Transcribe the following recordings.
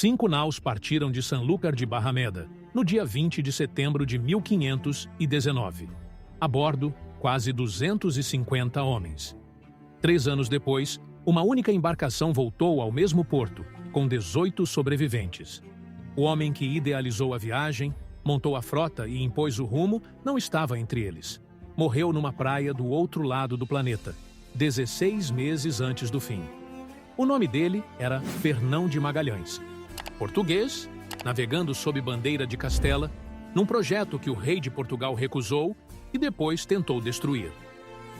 5 naus partiram de Sanlúcar de Barrameda, no dia 20 de setembro de 1519. A bordo, quase 250 homens. 3 anos depois, uma única embarcação voltou ao mesmo porto, com 18 sobreviventes. O homem que idealizou a viagem, montou a frota e impôs o rumo, não estava entre eles. Morreu numa praia do outro lado do planeta, 16 meses antes do fim. O nome dele era Fernão de Magalhães. Português, navegando sob bandeira de Castela, num projeto que o rei de Portugal recusou e depois tentou destruir.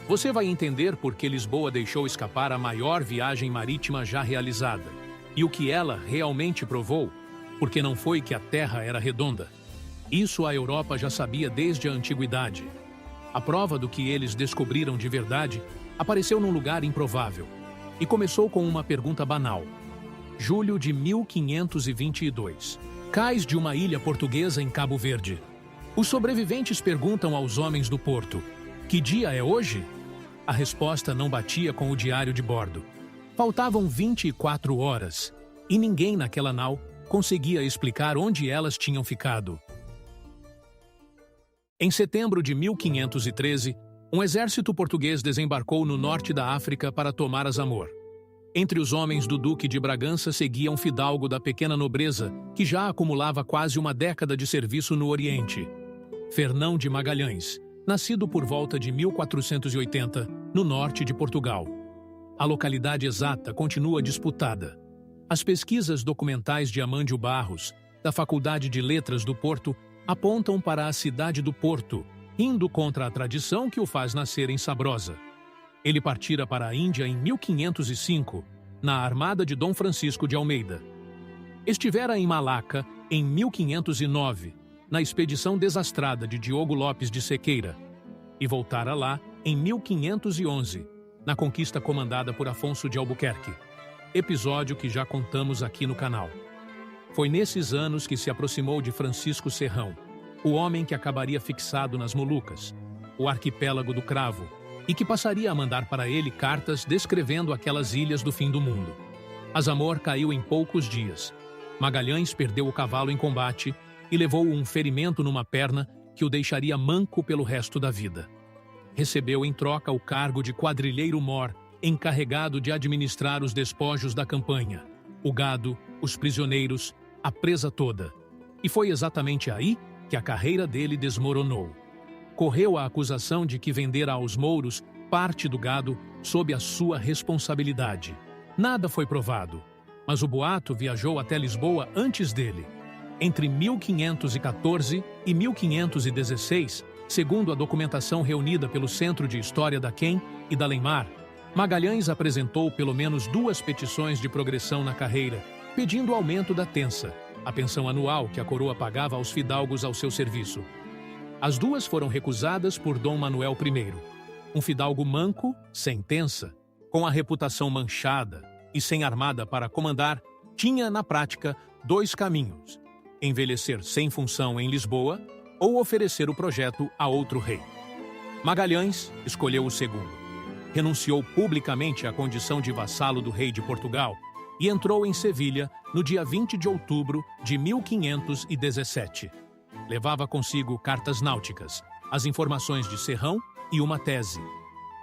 Você vai entender por que Lisboa deixou escapar a maior viagem marítima já realizada e o que ela realmente provou, porque não foi que a Terra era redonda. Isso a Europa já sabia desde a antiguidade. A prova do que eles descobriram de verdade apareceu num lugar improvável e começou com uma pergunta banal. Julho de 1522. Cais de uma ilha portuguesa em Cabo Verde. Os sobreviventes perguntam aos homens do porto: que dia é hoje? A resposta não batia com o diário de bordo. Faltavam 24 horas e ninguém naquela nau conseguia explicar onde elas tinham ficado. Em setembro de 1513, um exército português desembarcou no norte da África para tomar Azamor. Entre os homens do Duque de Bragança seguia um fidalgo da pequena nobreza que já acumulava quase uma década de serviço no Oriente. Fernão de Magalhães, nascido por volta de 1480, no norte de Portugal. A localidade exata continua disputada. As pesquisas documentais de Amândio Barros, da Faculdade de Letras do Porto, apontam para a cidade do Porto, indo contra a tradição que o faz nascer em Sabrosa. Ele partira para a Índia em 1505, na armada de Dom Francisco de Almeida. Estivera em Malaca em 1509, na expedição desastrada de Diogo Lopes de Sequeira, e voltara lá em 1511, na conquista comandada por Afonso de Albuquerque, episódio que já contamos aqui no canal. Foi nesses anos que se aproximou de Francisco Serrão, o homem que acabaria fixado nas Molucas, o arquipélago do Cravo, e que passaria a mandar para ele cartas descrevendo aquelas ilhas do fim do mundo. Azamor caiu em poucos dias. Magalhães perdeu o cavalo em combate e levou um ferimento numa perna que o deixaria manco pelo resto da vida. Recebeu em troca o cargo de quadrilheiro-mor, encarregado de administrar os despojos da campanha, o gado, os prisioneiros, a presa toda. E foi exatamente aí que a carreira dele desmoronou. Correu a acusação de que vendera aos mouros parte do gado sob a sua responsabilidade. Nada foi provado, mas o boato viajou até Lisboa antes dele. Entre 1514 e 1516, segundo a documentação reunida pelo Centro de História da Quem e da Leimar, Magalhães apresentou pelo menos 2 petições de progressão na carreira, pedindo aumento da tensa, a pensão anual que a coroa pagava aos fidalgos ao seu serviço. As 2 foram recusadas por Dom Manuel I. Um fidalgo manco, sem tensa, com a reputação manchada e sem armada para comandar, tinha, na prática, 2 caminhos: envelhecer sem função em Lisboa ou oferecer o projeto a outro rei. Magalhães escolheu o segundo. Renunciou publicamente à condição de vassalo do rei de Portugal e entrou em Sevilha no dia 20 de outubro de 1517. Levava consigo cartas náuticas, as informações de Serrão e uma tese.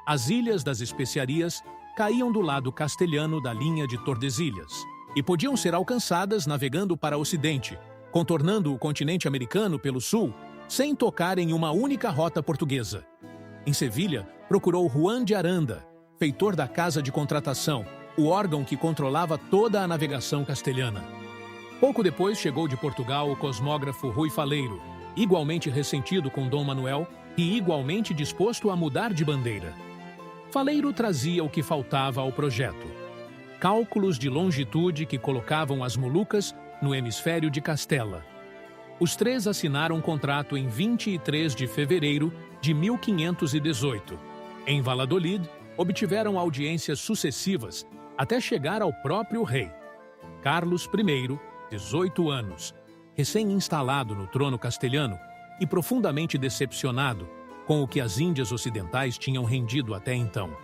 As Ilhas das Especiarias caíam do lado castelhano da linha de Tordesilhas e podiam ser alcançadas navegando para o ocidente, contornando o continente americano pelo sul, sem tocar em uma única rota portuguesa. Em Sevilha, procurou Juan de Aranda, feitor da Casa de Contratação, o órgão que controlava toda a navegação castelhana. Pouco depois chegou de Portugal o cosmógrafo Rui Faleiro, igualmente ressentido com Dom Manuel e igualmente disposto a mudar de bandeira. Faleiro trazia o que faltava ao projeto: cálculos de longitude que colocavam as Molucas no hemisfério de Castela. Os 3 assinaram um contrato em 23 de fevereiro de 1518. Em Valladolid, obtiveram audiências sucessivas até chegar ao próprio rei. Carlos I, 18 anos, recém-instalado no trono castelhano e profundamente decepcionado com o que as Índias Ocidentais tinham rendido até então.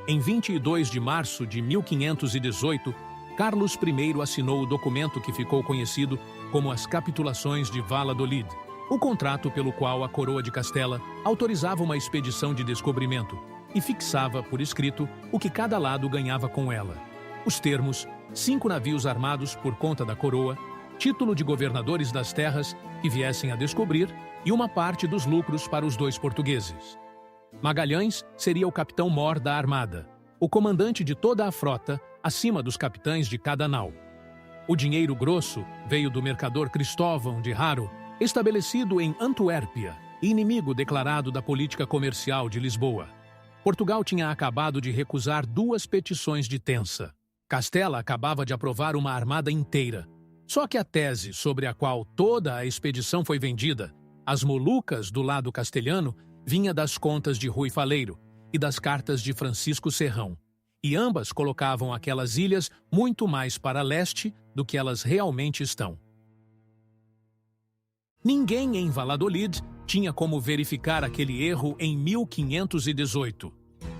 Em 22 de março de 1518, Carlos I assinou o documento que ficou conhecido como as Capitulações de Valladolid, o contrato pelo qual a coroa de Castela autorizava uma expedição de descobrimento e fixava por escrito o que cada lado ganhava com ela. Os termos: 5 navios armados por conta da coroa, título de governadores das terras que viessem a descobrir e uma parte dos lucros para os 2 portugueses. Magalhães seria o capitão-mor da armada, o comandante de toda a frota, acima dos capitães de cada nau. O dinheiro grosso veio do mercador Cristóvão de Haro, estabelecido em Antuérpia, inimigo declarado da política comercial de Lisboa. Portugal tinha acabado de recusar 2 petições de Tença. Castela acabava de aprovar uma armada inteira. Só que a tese sobre a qual toda a expedição foi vendida, as Molucas do lado castelhano, vinha das contas de Rui Faleiro e das cartas de Francisco Serrão, e ambas colocavam aquelas ilhas muito mais para leste do que elas realmente estão. Ninguém em Valladolid tinha como verificar aquele erro em 1518.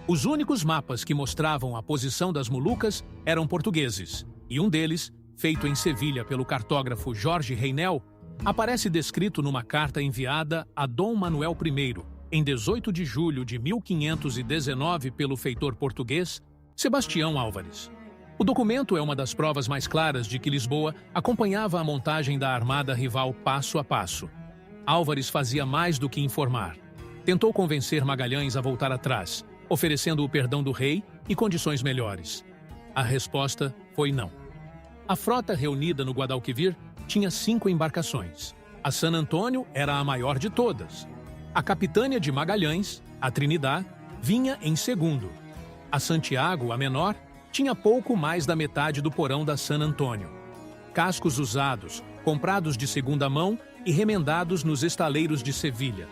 Os únicos mapas que mostravam a posição das Molucas eram portugueses, e um deles, feito em Sevilha pelo cartógrafo Jorge Reinel, aparece descrito numa carta enviada a Dom Manuel I, em 18 de julho de 1519 pelo feitor português Sebastião Álvares. O documento é uma das provas mais claras de que Lisboa acompanhava a montagem da armada rival passo a passo. Álvares fazia mais do que informar. Tentou convencer Magalhães a voltar atrás, oferecendo o perdão do rei e condições melhores. A resposta foi não. A frota reunida no Guadalquivir tinha 5 embarcações. A San Antônio era a maior de todas. A capitânia de Magalhães, a Trinidad, vinha em segundo. A Santiago, a menor, tinha pouco mais da metade do porão da San Antônio. Cascos usados, comprados de segunda mão e remendados nos estaleiros de Sevilha.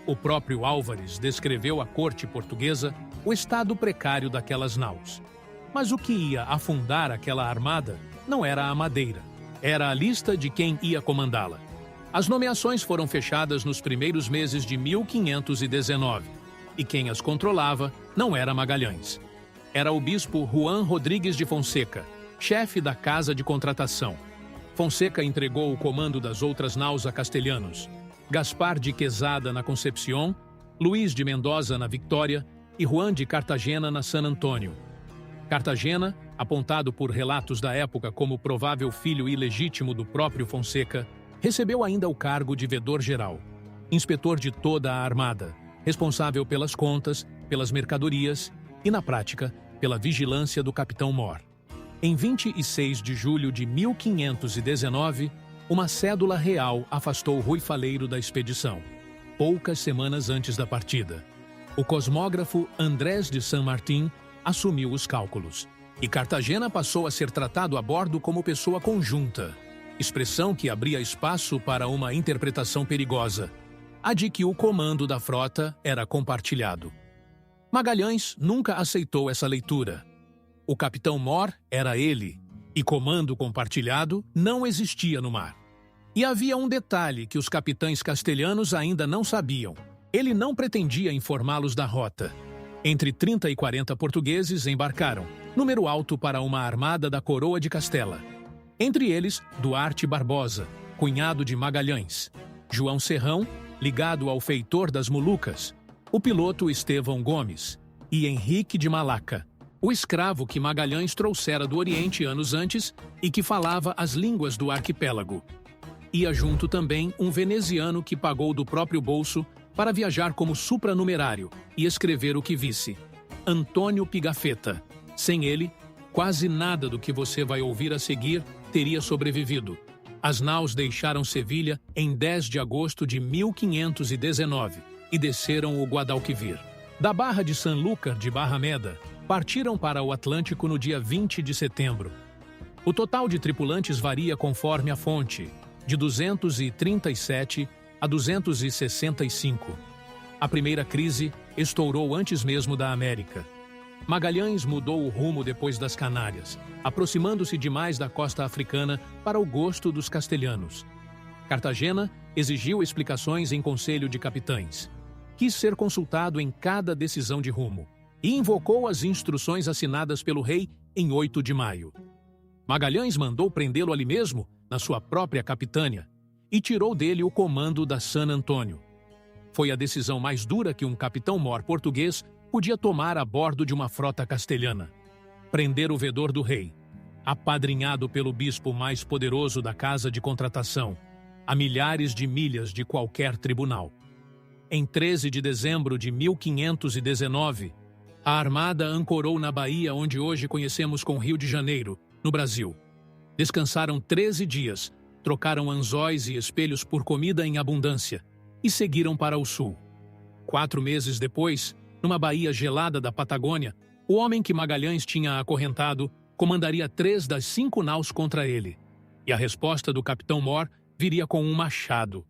O próprio Álvares descreveu à corte portuguesa o estado precário daquelas naus. Mas o que ia afundar aquela armada não era a madeira, era a lista de quem ia comandá-la. As nomeações foram fechadas nos primeiros meses de 1519, e quem as controlava não era Magalhães. Era o bispo Juan Rodrigues de Fonseca, chefe da Casa de Contratação. Fonseca entregou o comando das outras naus a castelhanos: Gaspar de Quesada na Concepción, Luís de Mendoza na Victória e Juan de Cartagena na San Antônio. Cartagena, apontado por relatos da época como provável filho ilegítimo do próprio Fonseca, recebeu ainda o cargo de vedor-geral, inspetor de toda a armada, responsável pelas contas, pelas mercadorias e, na prática, pela vigilância do capitão-mor. Em 26 de julho de 1519, uma cédula real afastou Rui Faleiro da expedição, poucas semanas antes da partida. O cosmógrafo Andrés de San Martín assumiu os cálculos, e Cartagena passou a ser tratado a bordo como pessoa conjunta, expressão que abria espaço para uma interpretação perigosa, a de que o comando da frota era compartilhado. Magalhães nunca aceitou essa leitura. O capitão-mor era ele, e comando compartilhado não existia no mar. E havia um detalhe que os capitães castelhanos ainda não sabiam. Ele não pretendia informá-los da rota. Entre 30 e 40 portugueses embarcaram, número alto para uma armada da coroa de Castela. Entre eles, Duarte Barbosa, cunhado de Magalhães, João Serrão, ligado ao feitor das Molucas, o piloto Estevão Gomes e Henrique de Malaca, o escravo que Magalhães trouxera do Oriente anos antes e que falava as línguas do arquipélago. Ia junto também um veneziano que pagou do próprio bolso para viajar como supranumerário e escrever o que visse: Antônio Pigafetta. Sem ele, quase nada do que você vai ouvir a seguir teria sobrevivido. As naus deixaram Sevilha em 10 de agosto de 1519 e desceram o Guadalquivir. Da Barra de Sanlúcar de Barrameda, partiram para o Atlântico no dia 20 de setembro. O total de tripulantes varia conforme a fonte, de 237 a 265. A primeira crise estourou antes mesmo da América. Magalhães mudou o rumo depois das Canárias, aproximando-se demais da costa africana para o gosto dos castelhanos. Cartagena exigiu explicações em conselho de capitães. Quis ser consultado em cada decisão de rumo e invocou as instruções assinadas pelo rei em 8 de maio. Magalhães mandou prendê-lo ali mesmo, na sua própria capitânia, e tirou dele o comando da San Antônio. Foi a decisão mais dura que um capitão-mor português podia tomar a bordo de uma frota castelhana: prender o vedor do rei, apadrinhado pelo bispo mais poderoso da casa de contratação, a milhares de milhas de qualquer tribunal. Em 13 de dezembro de 1519, a armada ancorou na baía onde hoje conhecemos como Rio de Janeiro, no Brasil. Descansaram 13 dias, trocaram anzóis e espelhos por comida em abundância e seguiram para o sul. 4 meses depois, numa baía gelada da Patagônia, o homem que Magalhães tinha acorrentado comandaria 3 das 5 naus contra ele, e a resposta do capitão-mor viria com um machado.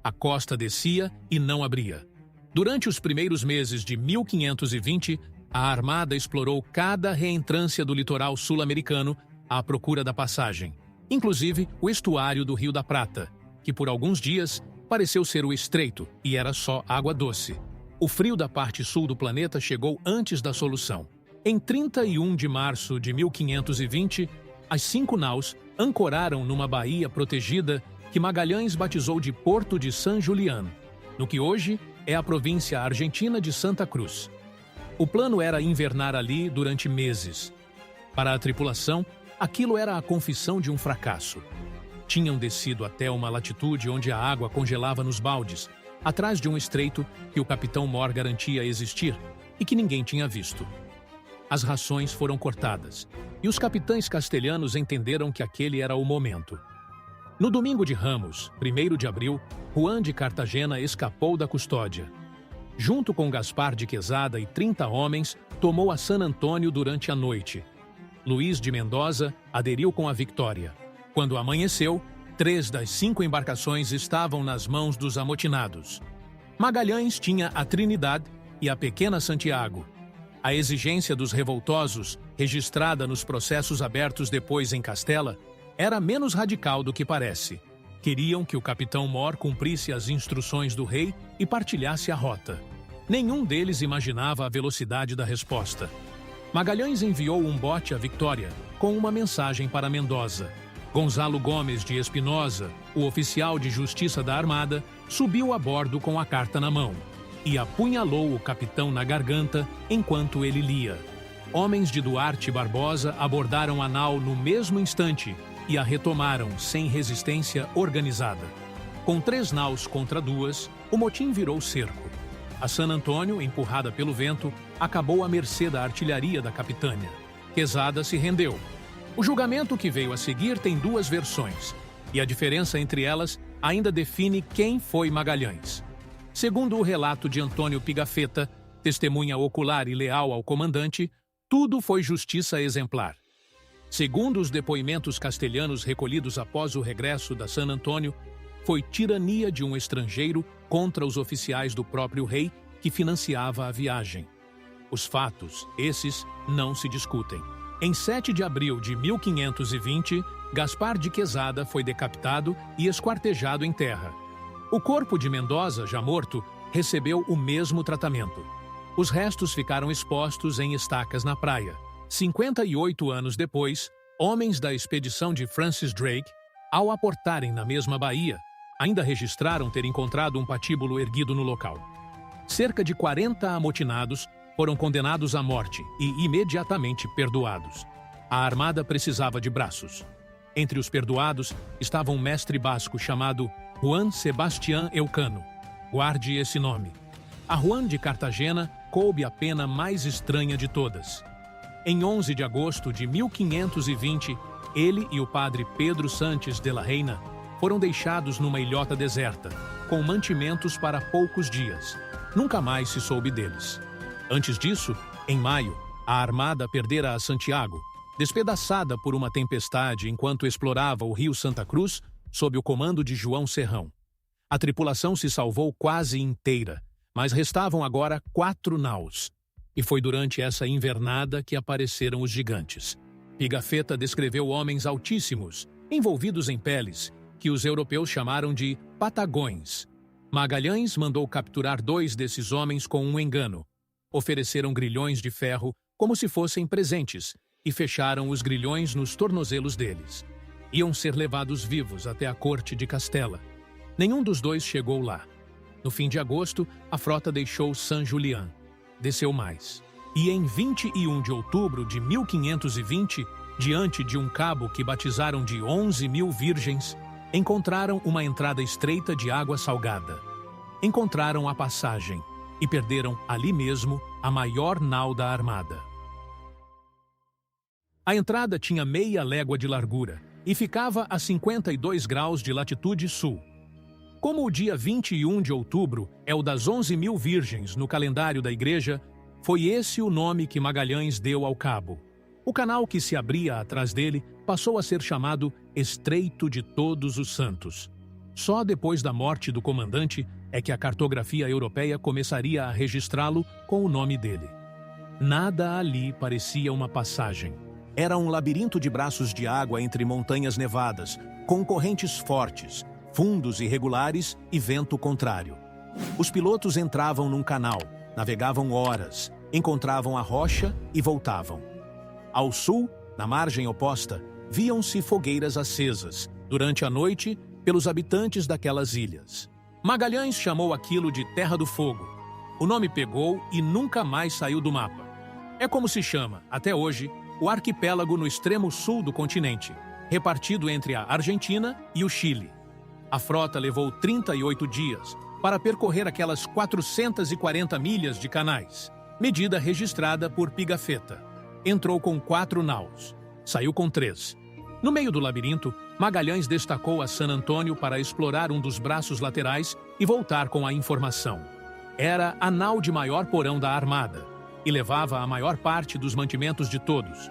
A costa descia e não abria. Durante os primeiros meses de 1520, a armada explorou cada reentrância do litoral sul-americano à procura da passagem, inclusive o estuário do Rio da Prata, que por alguns dias pareceu ser o estreito e era só água doce. O frio da parte sul do planeta chegou antes da solução. Em 31 de março de 1520, as 5 naus ancoraram numa baía protegida que Magalhães batizou de Porto de San Julián, no que hoje é a província argentina de Santa Cruz. O plano era invernar ali durante meses. Para a tripulação, aquilo era a confissão de um fracasso. Tinham descido até uma latitude onde a água congelava nos baldes, atrás de um estreito que o capitão-mor garantia existir e que ninguém tinha visto. As rações foram cortadas, e os capitães castelhanos entenderam que aquele era o momento. No domingo de Ramos, 1º de abril, Juan de Cartagena escapou da custódia. Junto com Gaspar de Quesada e 30 homens, tomou a San Antônio durante a noite. Luís de Mendoza aderiu com a vitória. Quando amanheceu, 3 das 5 embarcações estavam nas mãos dos amotinados. Magalhães tinha a Trinidad e a pequena Santiago. A exigência dos revoltosos, registrada nos processos abertos depois em Castela, era menos radical do que parece. Queriam que o capitão-mor cumprisse as instruções do rei e partilhasse a rota. Nenhum deles imaginava a velocidade da resposta. Magalhães enviou um bote à Vitória, com uma mensagem para Mendoza. Gonzalo Gomes de Espinosa, o oficial de justiça da armada, subiu a bordo com a carta na mão e apunhalou o capitão na garganta enquanto ele lia. Homens de Duarte Barbosa abordaram a nau no mesmo instante e a retomaram sem resistência organizada. Com 3 naus contra 2, o motim virou cerco. A San Antônio, empurrada pelo vento, acabou à mercê da artilharia da capitânia. Quesada se rendeu. O julgamento que veio a seguir tem 2 versões, e a diferença entre elas ainda define quem foi Magalhães. Segundo o relato de Antônio Pigafetta, testemunha ocular e leal ao comandante, tudo foi justiça exemplar. Segundo os depoimentos castelhanos recolhidos após o regresso da San Antônio, foi tirania de um estrangeiro contra os oficiais do próprio rei que financiava a viagem. Os fatos, esses, não se discutem. Em 7 de abril de 1520, Gaspar de Quesada foi decapitado e esquartejado em terra. O corpo de Mendoza, já morto, recebeu o mesmo tratamento. Os restos ficaram expostos em estacas na praia. 58 anos depois, homens da expedição de Francis Drake, ao aportarem na mesma baía, ainda registraram ter encontrado um patíbulo erguido no local. Cerca de 40 amotinados foram condenados à morte e imediatamente perdoados. A armada precisava de braços. Entre os perdoados estava um mestre basco chamado Juan Sebastián Elcano. Guarde esse nome. A Juan de Cartagena coube a pena mais estranha de todas. Em 11 de agosto de 1520, ele e o padre Pedro Santos de la Reina foram deixados numa ilhota deserta, com mantimentos para poucos dias. Nunca mais se soube deles. Antes disso, em maio, a armada perdera a Santiago, despedaçada por uma tempestade enquanto explorava o rio Santa Cruz, sob o comando de João Serrão. A tripulação se salvou quase inteira, mas restavam agora 4 naus. E foi durante essa invernada que apareceram os gigantes. Pigafetta descreveu homens altíssimos, envolvidos em peles, que os europeus chamaram de patagões. Magalhães mandou capturar 2 desses homens com um engano. Ofereceram grilhões de ferro como se fossem presentes, e fecharam os grilhões nos tornozelos deles. Iam ser levados vivos até a corte de Castela. Nenhum dos dois chegou lá. No fim de agosto, a frota deixou Saint-Julien. Desceu mais. E em 21 de outubro de 1520, diante de um cabo que batizaram de 11.000 virgens, encontraram uma entrada estreita de água salgada. Encontraram a passagem e perderam ali mesmo a maior nau da armada. A entrada tinha meia légua de largura e ficava a 52 graus de latitude sul. Como o dia 21 de outubro é o das 11.000 virgens no calendário da igreja, foi esse o nome que Magalhães deu ao cabo. O canal que se abria atrás dele passou a ser chamado Estreito de Todos os Santos. Só depois da morte do comandante é que a cartografia europeia começaria a registrá-lo com o nome dele. Nada ali parecia uma passagem. Era um labirinto de braços de água entre montanhas nevadas, com correntes fortes, fundos irregulares e vento contrário. Os pilotos entravam num canal, navegavam horas, encontravam a rocha e voltavam. Ao sul, na margem oposta, viam-se fogueiras acesas, durante a noite, pelos habitantes daquelas ilhas. Magalhães chamou aquilo de Terra do Fogo. O nome pegou e nunca mais saiu do mapa. É como se chama, até hoje, o arquipélago no extremo sul do continente, repartido entre a Argentina e o Chile. A frota levou 38 dias para percorrer aquelas 440 milhas de canais, medida registrada por Pigafetta. Entrou com 4 naus, saiu com 3. No meio do labirinto, Magalhães destacou a San Antônio para explorar um dos braços laterais e voltar com a informação. Era a nau de maior porão da armada e levava a maior parte dos mantimentos de todos.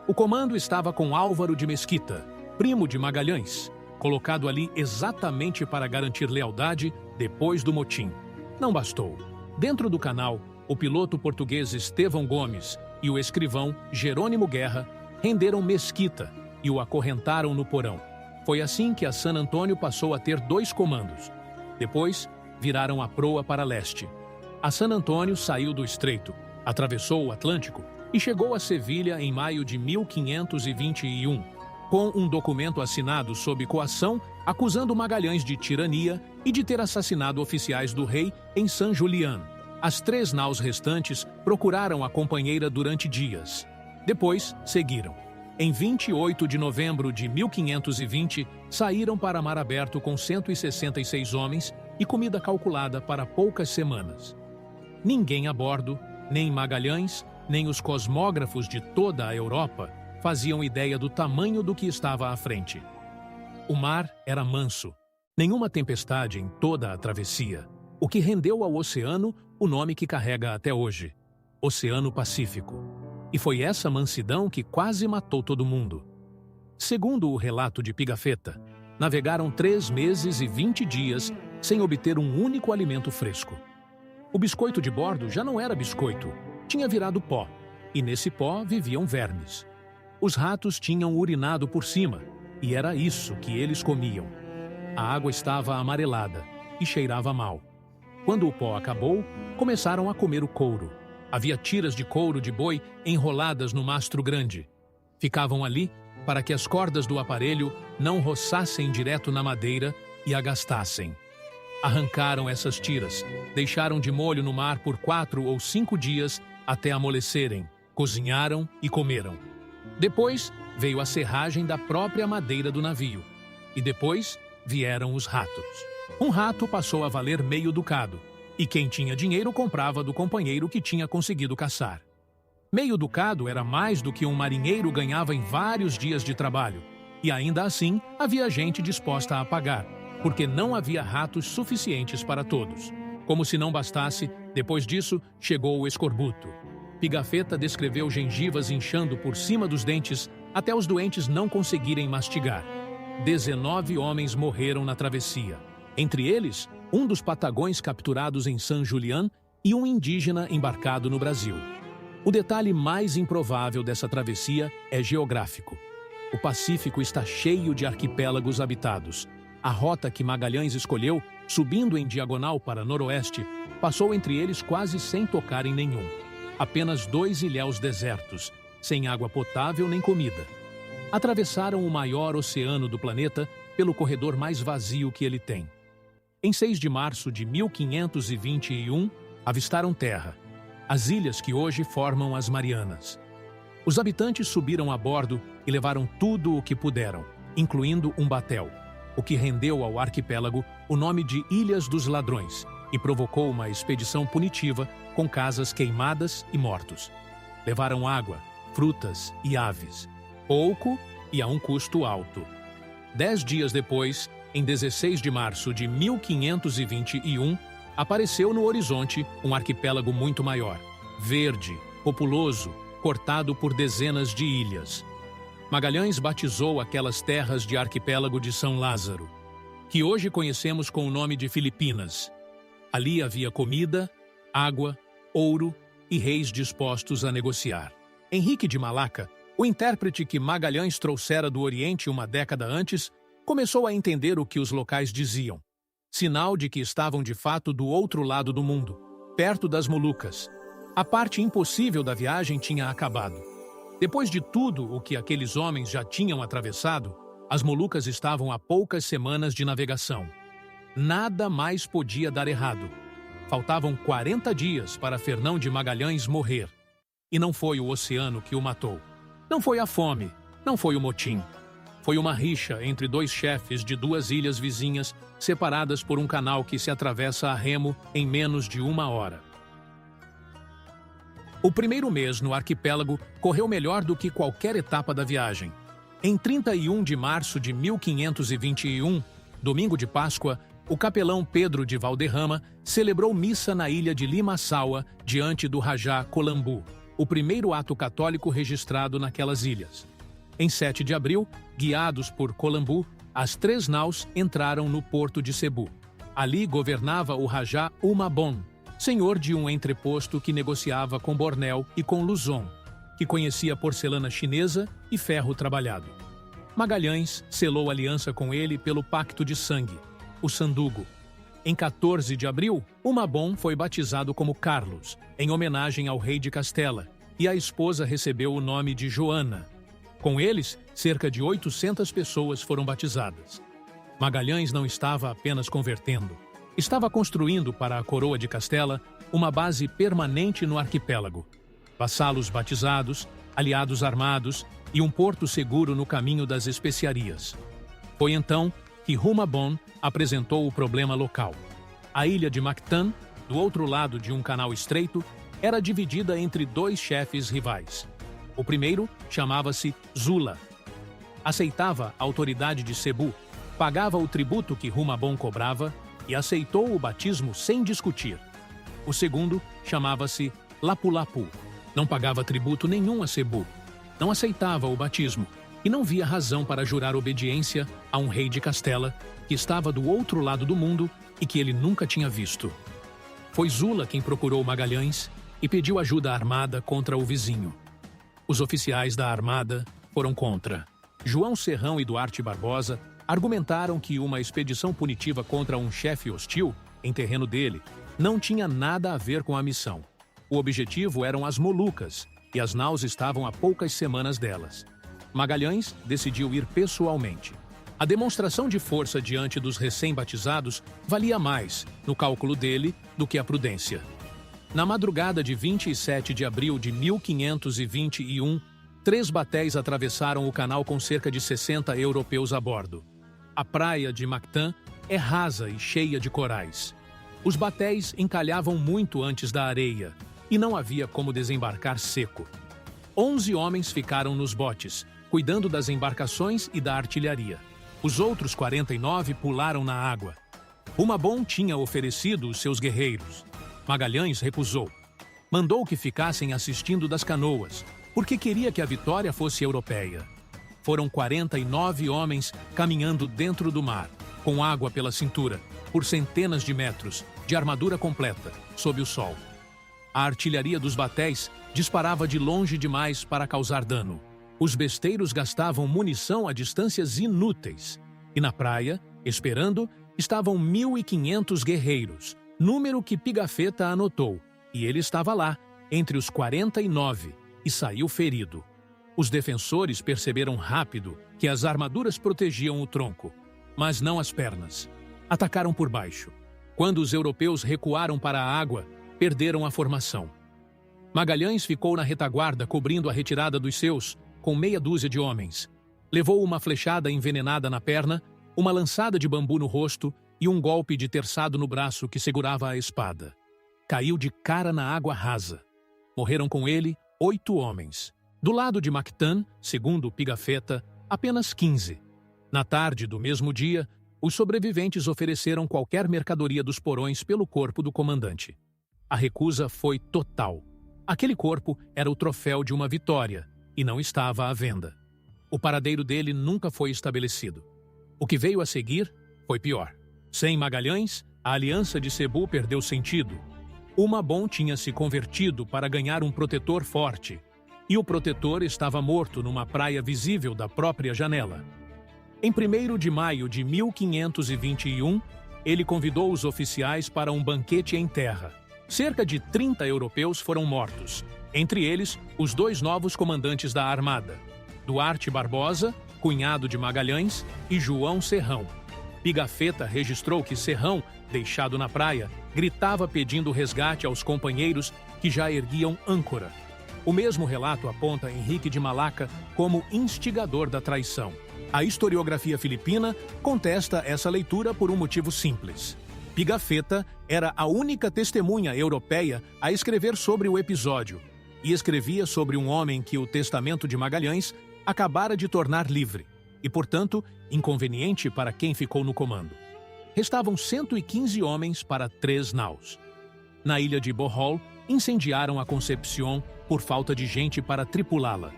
O comando estava com Álvaro de Mesquita, primo de Magalhães, colocado ali exatamente para garantir lealdade depois do motim. Não bastou. Dentro do canal, o piloto português Estevão Gomes e o escrivão Jerônimo Guerra renderam Mesquita e o acorrentaram no porão. Foi assim que a San Antônio passou a ter 2 comandos. Depois, viraram a proa para leste. A San Antônio saiu do estreito, atravessou o Atlântico e chegou a Sevilha em maio de 1521, com um documento assinado sob coação acusando Magalhães de tirania e de ter assassinado oficiais do rei em Saint-Julien. As 3 naus restantes procuraram a companheira durante dias. Depois, seguiram. Em 28 de novembro de 1520, saíram para mar aberto com 166 homens e comida calculada para poucas semanas. Ninguém a bordo, nem Magalhães, nem os cosmógrafos de toda a Europa faziam ideia do tamanho do que estava à frente. O mar era manso, nenhuma tempestade em toda a travessia, o que rendeu ao oceano o nome que carrega até hoje, Oceano Pacífico. E foi essa mansidão que quase matou todo mundo. Segundo o relato de Pigafetta, navegaram 3 meses e 20 dias sem obter um único alimento fresco. O biscoito de bordo já não era biscoito, tinha virado pó, e nesse pó viviam vermes. Os ratos tinham urinado por cima, e era isso que eles comiam. A água estava amarelada e cheirava mal. Quando o pó acabou, começaram a comer o couro. Havia tiras de couro de boi enroladas no mastro grande. Ficavam ali para que as cordas do aparelho não roçassem direto na madeira e a gastassem. Arrancaram essas tiras, deixaram de molho no mar por 4 ou 5 dias até amolecerem, cozinharam e comeram. Depois veio a serragem da própria madeira do navio. E depois vieram os ratos. Um rato passou a valer meio ducado, e quem tinha dinheiro comprava do companheiro que tinha conseguido caçar. Meio ducado era mais do que um marinheiro ganhava em vários dias de trabalho, e ainda assim havia gente disposta a pagar, porque não havia ratos suficientes para todos. Como se não bastasse, depois disso chegou o escorbuto. Pigafetta descreveu gengivas inchando por cima dos dentes até os doentes não conseguirem mastigar. 19 homens morreram na travessia. Entre eles, um dos patagões capturados em Saint-Julien e um indígena embarcado no Brasil. O detalhe mais improvável dessa travessia é geográfico. O Pacífico está cheio de arquipélagos habitados. A rota que Magalhães escolheu, subindo em diagonal para noroeste, passou entre eles quase sem tocar em nenhum. Apenas 2 ilhéus desertos, sem água potável nem comida. Atravessaram o maior oceano do planeta pelo corredor mais vazio que ele tem. Em 6 de março de 1521, avistaram terra, as ilhas que hoje formam as Marianas. Os habitantes subiram a bordo e levaram tudo o que puderam, incluindo um batel, o que rendeu ao arquipélago o nome de Ilhas dos Ladrões e provocou uma expedição punitiva com casas queimadas e mortos. Levaram água, frutas e aves, pouco e a um custo alto. 10 dias depois, em 16 de março de 1521, apareceu no horizonte um arquipélago muito maior, verde, populoso, cortado por dezenas de ilhas. Magalhães batizou aquelas terras de arquipélago de São Lázaro, que hoje conhecemos com o nome de Filipinas. Ali havia comida, água, ouro e reis dispostos a negociar. Henrique de Malaca, o intérprete que Magalhães trouxera do Oriente uma década antes, começou a entender o que os locais diziam, sinal de que estavam de fato do outro lado do mundo, perto das Molucas. A parte impossível da viagem tinha acabado. Depois de tudo o que aqueles homens já tinham atravessado, as Molucas estavam a poucas semanas de navegação. Nada mais podia dar errado. Faltavam 40 dias para Fernão de Magalhães morrer. E não foi o oceano que o matou. Não foi a fome, não foi o motim. Foi uma rixa entre dois chefes de duas ilhas vizinhas, separadas por um canal que se atravessa a remo em menos de 1 hora. O primeiro mês no arquipélago correu melhor do que qualquer etapa da viagem. Em 31 de março de 1521, domingo de Páscoa, o capelão Pedro de Valderrama celebrou missa na ilha de Limaçaua, diante do Rajá Colambu, o primeiro ato católico registrado naquelas ilhas. Em 7 de abril, guiados por Colambu, as 3 naus entraram no porto de Cebu. Ali governava o Rajá Humabon, senhor de um entreposto que negociava com Bornéu e com Luzon, que conhecia porcelana chinesa e ferro trabalhado. Magalhães selou aliança com ele pelo Pacto de Sangue, o Sandugo. Em 14 de abril, Humabon foi batizado como Carlos, em homenagem ao rei de Castela, e a esposa recebeu o nome de Joana. Com eles, cerca de 800 pessoas foram batizadas. Magalhães não estava apenas convertendo. Estava construindo para a coroa de Castela uma base permanente no arquipélago. Vassalos batizados, aliados armados e um porto seguro no caminho das especiarias. Foi então que Humabon apresentou o problema local. A ilha de Mactan, do outro lado de um canal estreito, era dividida entre 2 chefes rivais. O primeiro chamava-se Zula. Aceitava a autoridade de Cebu, pagava o tributo que Humabon cobrava e aceitou o batismo sem discutir. O segundo chamava-se Lapu-Lapu. Não pagava tributo nenhum a Cebu, não aceitava o batismo e não via razão para jurar obediência a um rei de Castela que estava do outro lado do mundo e que ele nunca tinha visto. Foi Zula quem procurou Magalhães e pediu ajuda armada contra o vizinho. Os oficiais da armada foram contra. João Serrão e Duarte Barbosa argumentaram que uma expedição punitiva contra um chefe hostil, em terreno dele, não tinha nada a ver com a missão. O objetivo eram as Molucas, e as naus estavam a poucas semanas delas. Magalhães decidiu ir pessoalmente. A demonstração de força diante dos recém-batizados valia mais, no cálculo dele, do que a prudência. Na madrugada de 27 de abril de 1521, 3 batéis atravessaram o canal com cerca de 60 europeus a bordo. A praia de Mactan é rasa e cheia de corais. Os batéis encalhavam muito antes da areia e não havia como desembarcar seco. 11 homens ficaram nos botes, cuidando das embarcações e da artilharia. Os outros 49 pularam na água. Humabon tinha oferecido os seus guerreiros. Magalhães recusou. Mandou que ficassem assistindo das canoas, porque queria que a vitória fosse europeia. Foram 49 homens caminhando dentro do mar, com água pela cintura, por centenas de metros, de armadura completa, sob o sol. A artilharia dos batéis disparava de longe demais para causar dano. Os besteiros gastavam munição a distâncias inúteis. E na praia, esperando, estavam 1.500 guerreiros, número que Pigafetta anotou, e ele estava lá, entre os 49, e saiu ferido. Os defensores perceberam rápido que as armaduras protegiam o tronco, mas não as pernas. Atacaram por baixo. Quando os europeus recuaram para a água, perderam a formação. Magalhães ficou na retaguarda cobrindo a retirada dos seus, com meia dúzia de homens. Levou uma flechada envenenada na perna, uma lançada de bambu no rosto e um golpe de terçado no braço que segurava a espada. Caiu de cara na água rasa. Morreram com ele 8 homens. Do lado de Mactan, segundo Pigafetta, apenas 15. Na tarde do mesmo dia, os sobreviventes ofereceram qualquer mercadoria dos porões pelo corpo do comandante. A recusa foi total. Aquele corpo era o troféu de uma vitória e não estava à venda. O paradeiro dele nunca foi estabelecido. O que veio a seguir foi pior. Sem Magalhães, a aliança de Cebu perdeu sentido. O Mabon tinha se convertido para ganhar um protetor forte, e o protetor estava morto numa praia visível da própria janela. Em 1º de maio de 1521, ele convidou os oficiais para um banquete em terra. Cerca de 30 europeus foram mortos, entre eles os 2 novos comandantes da armada, Duarte Barbosa, cunhado de Magalhães, e João Serrão. Pigafetta registrou que Serrão, deixado na praia, gritava pedindo resgate aos companheiros que já erguiam âncora. O mesmo relato aponta Henrique de Malaca como instigador da traição. A historiografia filipina contesta essa leitura por um motivo simples. Pigafetta era a única testemunha europeia a escrever sobre o episódio, e escrevia sobre um homem que o testamento de Magalhães acabara de tornar livre, e, portanto, inconveniente para quem ficou no comando. Restavam 115 homens para 3 naus. Na ilha de Bohol, incendiaram a Concepción por falta de gente para tripulá-la.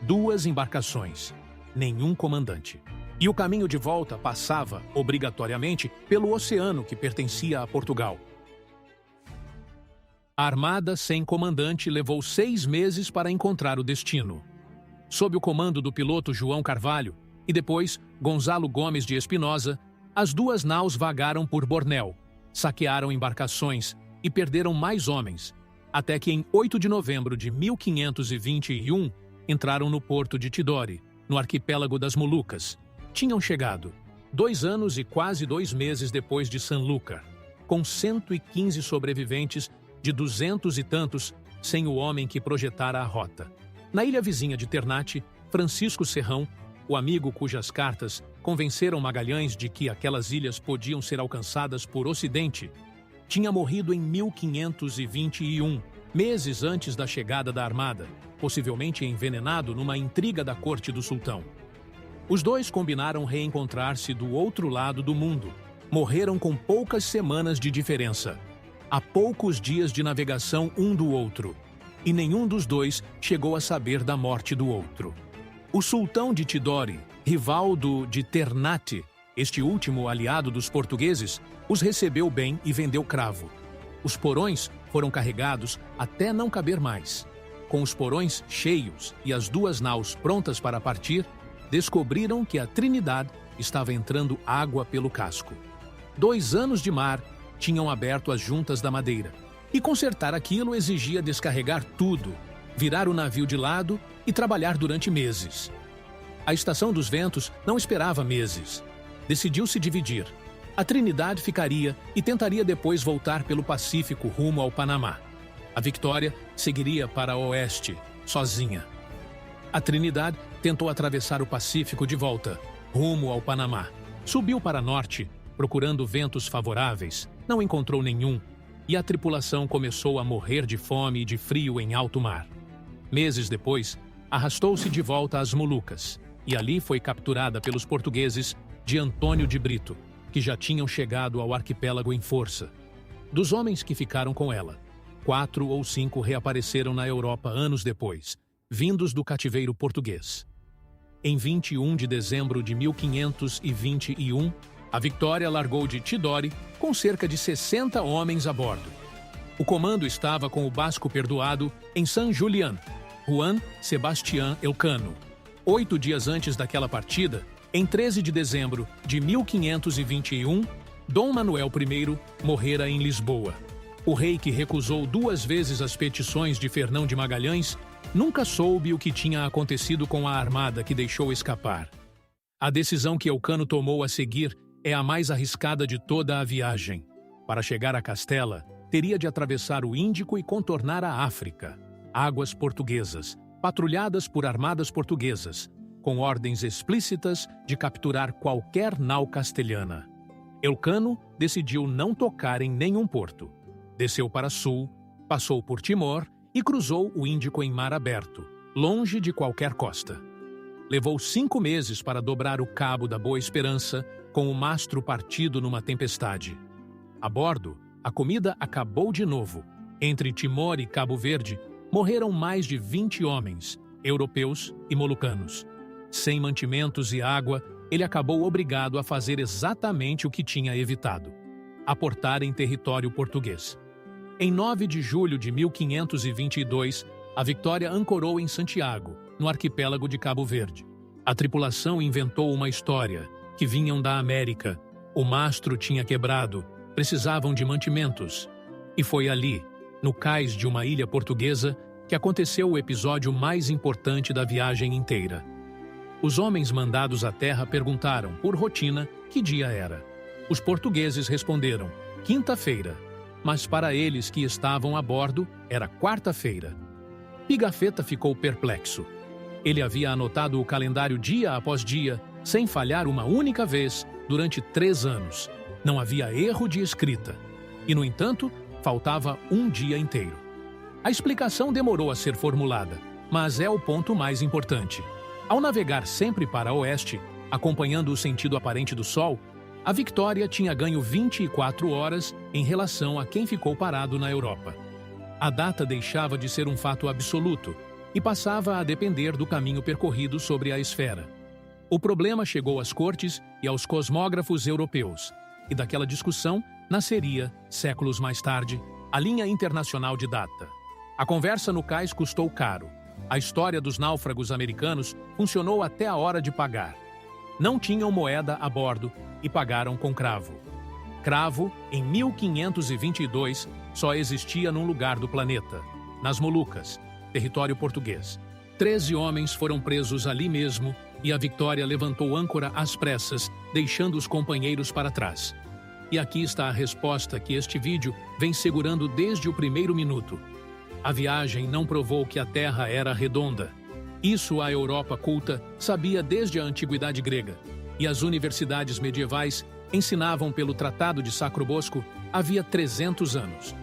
2 embarcações, nenhum comandante. E o caminho de volta passava, obrigatoriamente, pelo oceano que pertencia a Portugal. A armada sem comandante levou 6 meses para encontrar o destino. Sob o comando do piloto João Carvalho e depois Gonzalo Gomes de Espinosa, as 2 naus vagaram por Bornéu, saquearam embarcações e perderam mais homens, até que em 8 de novembro de 1521 entraram no porto de Tidore, no arquipélago das Molucas. Tinham chegado 2 anos e quase 2 meses depois de Sanlúcar, com 115 sobreviventes de 200 e tantos, sem o homem que projetara a rota. Na ilha vizinha de Ternate, Francisco Serrão, o amigo cujas cartas convenceram Magalhães de que aquelas ilhas podiam ser alcançadas por Ocidente, tinha morrido em 1521, meses antes da chegada da armada, possivelmente envenenado numa intriga da corte do sultão. Os 2 combinaram reencontrar-se do outro lado do mundo. Morreram com poucas semanas de diferença, a poucos dias de navegação um do outro, e nenhum dos 2 chegou a saber da morte do outro. O sultão de Tidore, rival de Ternate, este último aliado dos portugueses, os recebeu bem e vendeu cravo. Os porões foram carregados até não caber mais. Com os porões cheios e as 2 naus prontas para partir, descobriram que a Trinidad estava entrando água pelo casco. 2 anos de mar tinham aberto as juntas da madeira, e consertar aquilo exigia descarregar tudo, virar o navio de lado e trabalhar durante meses. A Estação dos Ventos não esperava meses. Decidiu-se dividir. A Trinidad ficaria e tentaria depois voltar pelo Pacífico rumo ao Panamá. A Vitória seguiria para o oeste, sozinha. A Trinidad tentou atravessar o Pacífico de volta, rumo ao Panamá. Subiu para norte, procurando ventos favoráveis. Não encontrou nenhum, e a tripulação começou a morrer de fome e de frio em alto mar. Meses depois, arrastou-se de volta às Molucas, e ali foi capturada pelos portugueses de Antônio de Brito, que já tinham chegado ao arquipélago em força. Dos homens que ficaram com ela, 4 ou 5 reapareceram na Europa anos depois, vindos do cativeiro português. Em 21 de dezembro de 1521, a Vitória largou de Tidore com cerca de 60 homens a bordo. O comando estava com o Basco Perdoado em San Julián, Juan Sebastián Elcano. 8 dias antes daquela partida, em 13 de dezembro de 1521, Dom Manuel I morrera em Lisboa. O rei que recusou 2 vezes as petições de Fernão de Magalhães nunca soube o que tinha acontecido com a armada que deixou escapar. A decisão que Elcano tomou a seguir é a mais arriscada de toda a viagem. Para chegar a Castela, teria de atravessar o Índico e contornar a África. Águas portuguesas, patrulhadas por armadas portuguesas, com ordens explícitas de capturar qualquer nau castelhana. Elcano decidiu não tocar em nenhum porto. Desceu para sul, passou por Timor e cruzou o Índico em mar aberto, longe de qualquer costa. Levou 5 meses para dobrar o Cabo da Boa Esperança, com o mastro partido numa tempestade. A bordo, a comida acabou de novo. Entre Timor e Cabo Verde, morreram mais de 20 homens, europeus e molucanos. Sem mantimentos e água, ele acabou obrigado a fazer exatamente o que tinha evitado: aportar em território português. Em 9 de julho de 1522, a Vitória ancorou em Santiago, no arquipélago de Cabo Verde. A tripulação inventou uma história, que vinham da América. O mastro tinha quebrado, precisavam de mantimentos. E foi ali, no cais de uma ilha portuguesa, que aconteceu o episódio mais importante da viagem inteira. Os homens mandados à terra perguntaram, por rotina, que dia era. Os portugueses responderam, quinta-feira, mas para eles que estavam a bordo, era quarta-feira. Pigafetta ficou perplexo. Ele havia anotado o calendário dia após dia, sem falhar uma única vez, durante 3 anos. Não havia erro de escrita. E, no entanto, faltava um dia inteiro. A explicação demorou a ser formulada, mas é o ponto mais importante. Ao navegar sempre para oeste, acompanhando o sentido aparente do Sol, a Vitória tinha ganho 24 horas em relação a quem ficou parado na Europa. A data deixava de ser um fato absoluto e passava a depender do caminho percorrido sobre a esfera. O problema chegou às cortes e aos cosmógrafos europeus, e daquela discussão nasceria, séculos mais tarde, a linha internacional de data. A conversa no cais custou caro. A história dos náufragos americanos funcionou até a hora de pagar. Não tinham moeda a bordo e pagaram com cravo. Cravo, em 1522, só existia num lugar do planeta, nas Molucas, território português. 13 homens foram presos ali mesmo e a Vitória levantou âncora às pressas, deixando os companheiros para trás. E aqui está a resposta que este vídeo vem segurando desde o primeiro minuto. A viagem não provou que a Terra era redonda. Isso a Europa culta sabia desde a antiguidade grega, e as universidades medievais ensinavam pelo Tratado de Sacro Bosco havia 300 anos.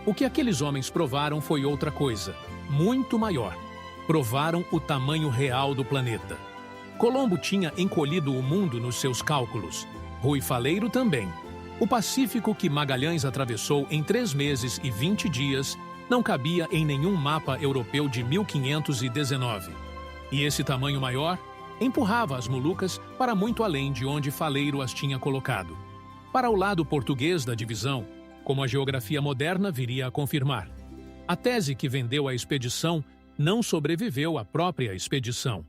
O que aqueles homens provaram foi outra coisa, muito maior. Provaram o tamanho real do planeta. Colombo tinha encolhido o mundo nos seus cálculos. Rui Faleiro também. O Pacífico que Magalhães atravessou em 3 meses e 20 dias não cabia em nenhum mapa europeu de 1519. E esse tamanho maior empurrava as Molucas para muito além de onde Faleiro as tinha colocado. Para o lado português da divisão, como a geografia moderna viria a confirmar. A tese que vendeu a expedição não sobreviveu à própria expedição.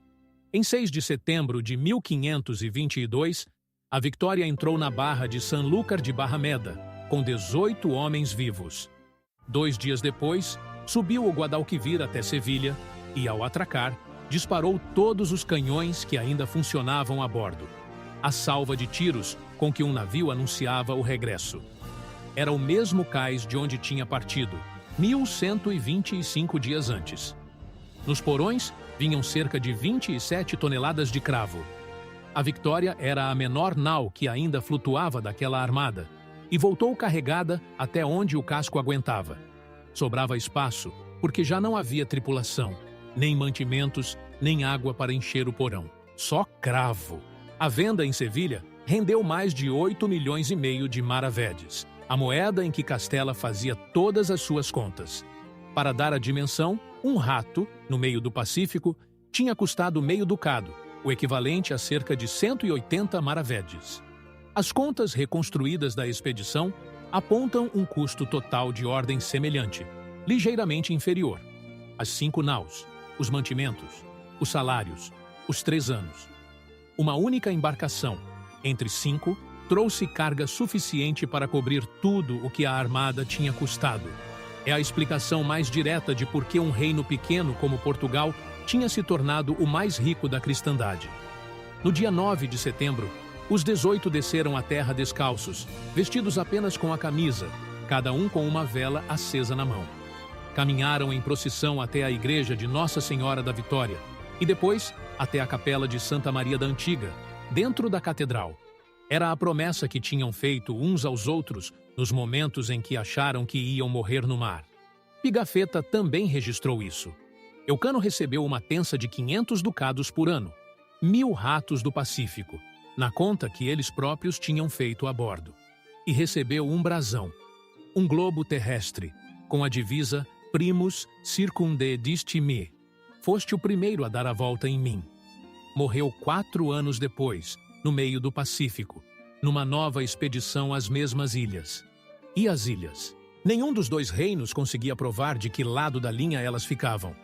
Em 6 de setembro de 1522, a Vitória entrou na barra de Sanlúcar de Barrameda, com 18 homens vivos. 2 dias depois, subiu o Guadalquivir até Sevilha e, ao atracar, disparou todos os canhões que ainda funcionavam a bordo. A salva de tiros com que um navio anunciava o regresso. Era o mesmo cais de onde tinha partido, 1125 dias antes. Nos porões, vinham cerca de 27 toneladas de cravo. A Vitória era a menor nau que ainda flutuava daquela armada e voltou carregada até onde o casco aguentava. Sobrava espaço, porque já não havia tripulação, nem mantimentos, nem água para encher o porão. Só cravo. A venda em Sevilha rendeu mais de 8,5 milhões de maravédis, a moeda em que Castela fazia todas as suas contas. Para dar a dimensão, um rato, no meio do Pacífico, tinha custado meio ducado, o equivalente a cerca de 180 maravédis. As contas reconstruídas da expedição apontam um custo total de ordem semelhante, ligeiramente inferior. As 5 naus, os mantimentos, os salários, os 3 anos. Uma única embarcação, entre 5, trouxe carga suficiente para cobrir tudo o que a armada tinha custado. É a explicação mais direta de por que um reino pequeno como Portugal tinha se tornado o mais rico da cristandade. No dia 9 de setembro, os 18 desceram a terra descalços, vestidos apenas com a camisa, cada um com uma vela acesa na mão. Caminharam em procissão até a igreja de Nossa Senhora da Vitória e depois até a capela de Santa Maria da Antiga, dentro da catedral. Era a promessa que tinham feito uns aos outros nos momentos em que acharam que iam morrer no mar. Pigafetta também registrou isso. Eucano recebeu uma tensa de 500 ducados por ano, 1000 ratos do Pacífico, na conta que eles próprios tinham feito a bordo. E recebeu um brasão, um globo terrestre, com a divisa Primus circumdedisci me. Foste o primeiro a dar a volta em mim. Morreu 4 anos depois, no meio do Pacífico, numa nova expedição às mesmas ilhas. E as ilhas? Nenhum dos dois reinos conseguia provar de que lado da linha elas ficavam.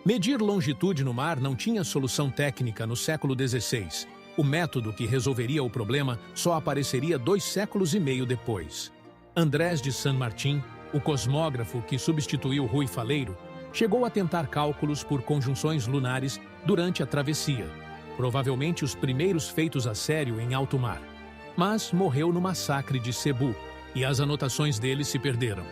Medir longitude no mar não tinha solução técnica no século XVI. O método que resolveria o problema só apareceria 2 séculos e meio depois. Andrés de San Martín, o cosmógrafo que substituiu Rui Faleiro, chegou a tentar cálculos por conjunções lunares durante a travessia, provavelmente os primeiros feitos a sério em alto mar. Mas morreu no massacre de Cebu, e as anotações dele se perderam.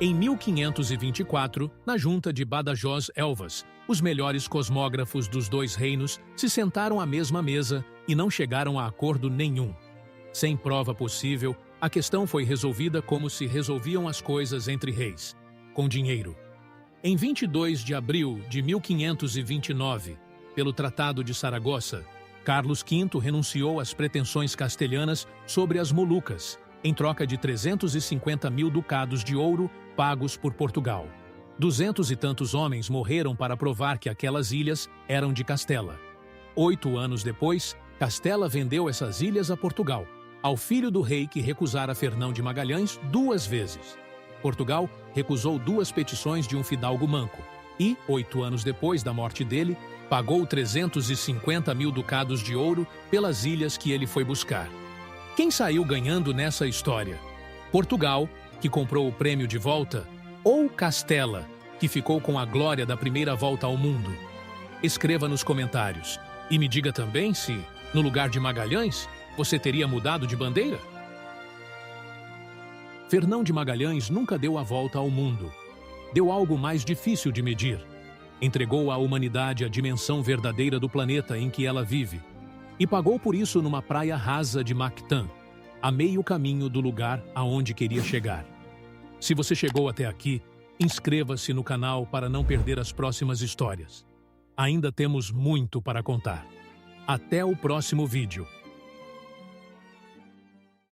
Em 1524, na junta de Badajoz Elvas, os melhores cosmógrafos dos dois reinos se sentaram à mesma mesa e não chegaram a acordo nenhum. Sem prova possível, a questão foi resolvida como se resolviam as coisas entre reis, com dinheiro. Em 22 de abril de 1529, pelo Tratado de Saragossa, Carlos V renunciou às pretensões castelhanas sobre as Molucas, em troca de 350.000 ducados de ouro pagos por Portugal. 200 e tantos homens morreram para provar que aquelas ilhas eram de Castela. 8 anos depois, Castela vendeu essas ilhas a Portugal, ao filho do rei que recusara Fernão de Magalhães 2 vezes. Portugal recusou 2 petições de um fidalgo manco e, 8 anos depois da morte dele, pagou 350.000 ducados de ouro pelas ilhas que ele foi buscar. Quem saiu ganhando nessa história? Portugal, que comprou o prêmio de volta, ou Castela, que ficou com a glória da primeira volta ao mundo? Escreva nos comentários e me diga também se, no lugar de Magalhães, você teria mudado de bandeira? Fernão de Magalhães nunca deu a volta ao mundo. Deu algo mais difícil de medir. Entregou à humanidade a dimensão verdadeira do planeta em que ela vive e pagou por isso numa praia rasa de Mactã, a meio caminho do lugar aonde queria chegar. Se você chegou até aqui, inscreva-se no canal para não perder as próximas histórias. Ainda temos muito para contar. Até o próximo vídeo.